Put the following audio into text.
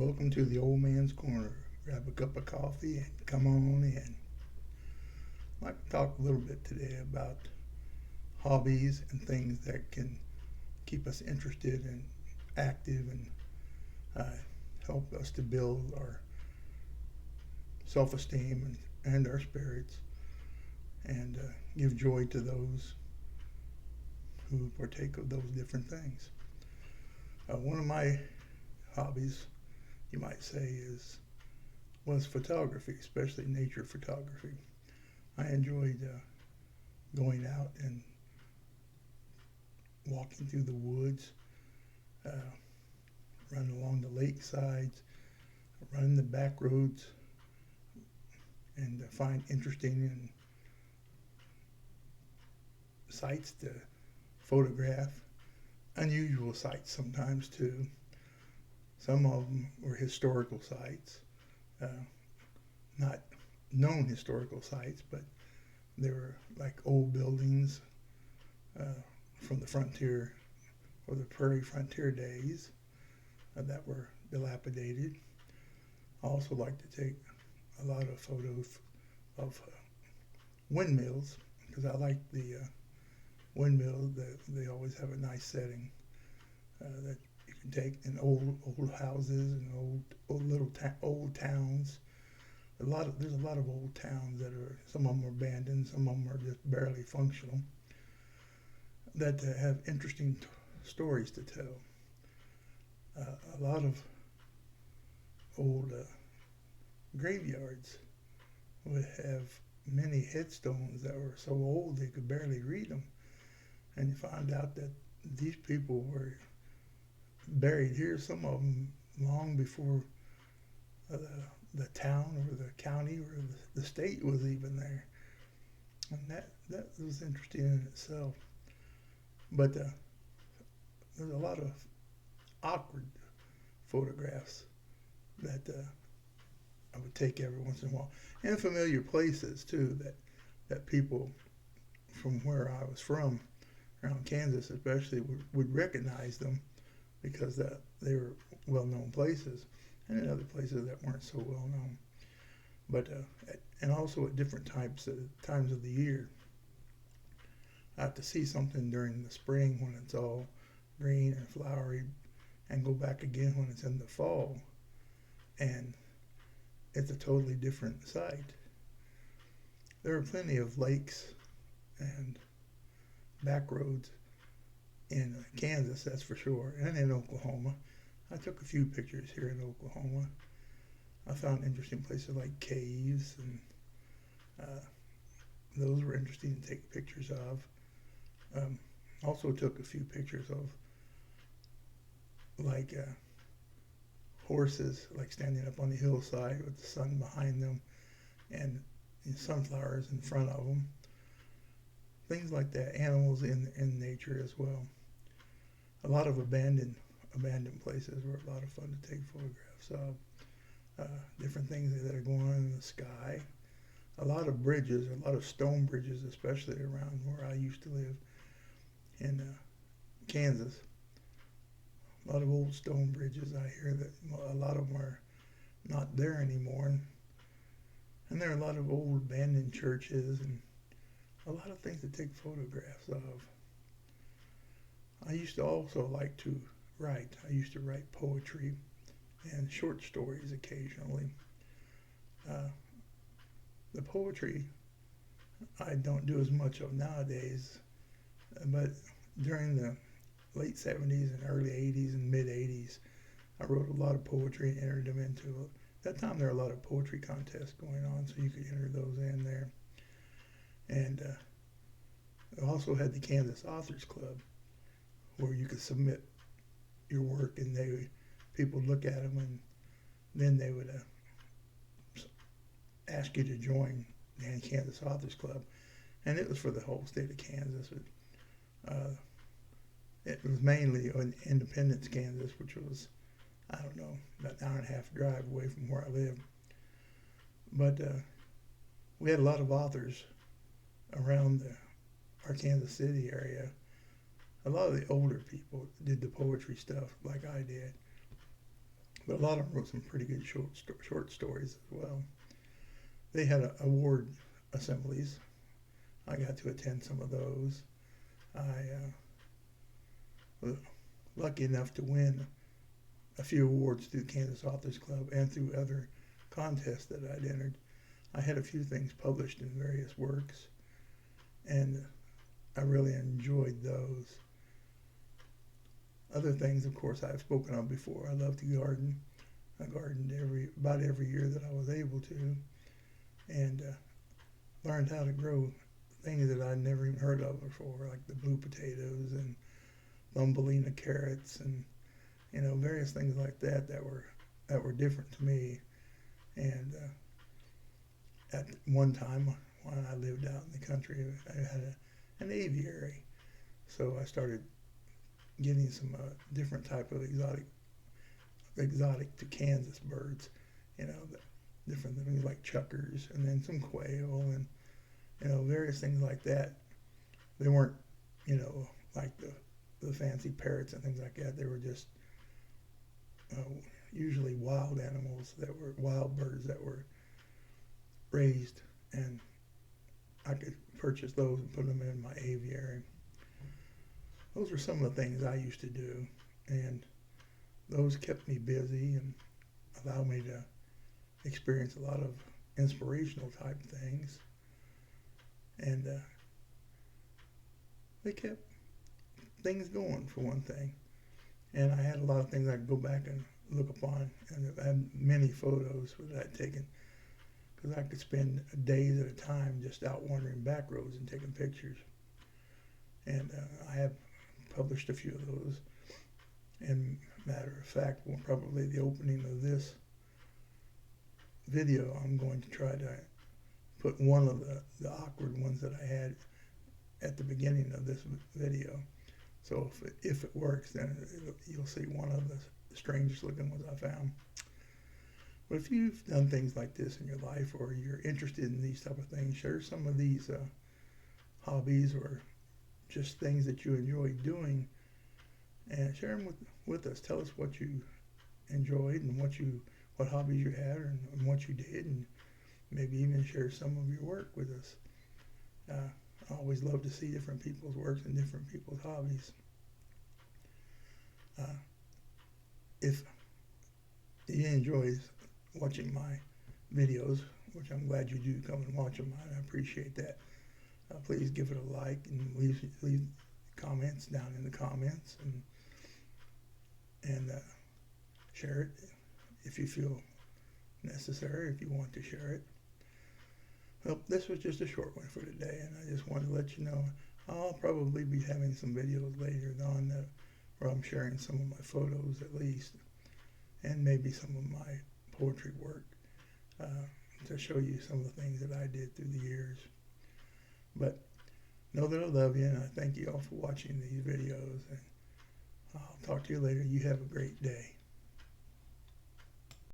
welcome to the Old Man's Corner. Grab a cup of coffee and come on in. I'd like to talk a little bit today about hobbies and things that can keep us interested and active and uh, help us to build our self-esteem and our spirits and give joy to those who partake of those different things. One of my hobbies, you might say, was photography, especially nature photography. I enjoyed going out and walking through the woods, uh, running along the lake sides, running the back roads, and find interesting and sights to photograph. Unusual sights sometimes too. Some of them were historical sites, uh, not known historical sites, but they were like old buildings uh, from the frontier or the prairie frontier days that were dilapidated. I also like to take a lot of photos of windmills because I like the windmills. They always have a nice setting that you can take in old houses and old towns. There's a lot of old towns that are, some of them are abandoned, some of them are just barely functional, that have interesting stories to tell. A lot of old graveyards would have many headstones that were so old they could barely read them, and you find out that these people were buried here, some of them long before the town or the county or the state was even there. And that was interesting in itself. But there's a lot of awkward photographs that I would take every once in a while. And familiar places too that people from where I was from, around Kansas especially, would recognize them because they were well-known places, and in other places that weren't so well-known. But and also at different times of the year. I have to see something during the spring when it's all green and flowery, and go back again when it's in the fall, and it's a totally different sight. There are plenty of lakes and back roads in Kansas, that's for sure, and in Oklahoma. I took a few pictures here in Oklahoma. I found interesting places like caves, and those were interesting to take pictures of. Also took a few pictures of like horses, like standing up on the hillside with the sun behind them, and sunflowers in front of them. Things like that. Animals in nature as well. A lot of abandoned places were a lot of fun to take photographs of. Different things that are going on in the sky. A lot of bridges, a lot of stone bridges, especially around where I used to live in Kansas. A lot of old stone bridges. I hear that a lot of them are not there anymore. And there are a lot of old abandoned churches and a lot of things to take photographs of. I used to also like to write. I used to write poetry and short stories occasionally. The poetry I don't do as much of nowadays, but during the late 70s and early 80s and mid 80s, I wrote a lot of poetry and entered them into it. At that time there were a lot of poetry contests going on, so you could enter those in there. And I also had the Kansas Authors Club, where you could submit your work and people would look at them, and then they would ask you to join the Kansas Authors Club. And it was for the whole state of Kansas. It was mainly in Independence, Kansas, which was, I don't know, about an hour and a half drive away from where I lived. But we had a lot of authors around our Kansas City area. A lot of the older people did the poetry stuff like I did. but a lot of them wrote some pretty good short stories as well. They had award assemblies. I got to attend some of those. I was lucky enough to win a few awards through the Kansas Authors Club and through other contests that I'd entered. I had a few things published in various works, and I really enjoyed those. Other things, of course, I've spoken of before. I love to garden. I gardened about every year that I was able to, and learned how to grow things that I'd never even heard of before, like the blue potatoes and Thumbelina carrots, and various things like that were different to me. And at one time, when I lived out in the country, I had an aviary, so I started getting some different type of exotic to Kansas birds, different things like chukars, and then some quail, and various things like that. They weren't, like the fancy parrots and things like that. They were just usually wild birds that were raised, and I could purchase those and put them in my aviary. Those were some of the things I used to do, and those kept me busy and allowed me to experience a lot of inspirational type things. And they kept things going, for one thing. And I had a lot of things I could go back and look upon, and I had many photos that I'd taken, because I could spend days at a time just out wandering back roads and taking pictures. And I have published a few of those. And matter of fact, well, probably the opening of this video, I'm going to try to put one of the awkward ones that I had at the beginning of this video. So if it works, then you'll see one of the strangest looking ones I found. But if you've done things like this in your life, or you're interested in these type of things, share some of these hobbies or just things that you enjoy doing, and share them with us. Tell us what you enjoyed and what hobbies you had and what you did, and maybe even share some of your work with us. I always love to see different people's works and different people's hobbies. If you enjoy watching my videos, which I'm glad you do come and watch them, I appreciate that. Please give it a like and leave comments down in the comments, and share it if you feel necessary, if you want to share it. Well, this was just a short one for today, and I just wanted to let you know I'll probably be having some videos later on where I'm sharing some of my photos at least, and maybe some of my poetry work, to show you some of the things that I did through the years. But know that I love you, and I thank you all for watching these videos, and I'll talk to you later. You have a great day.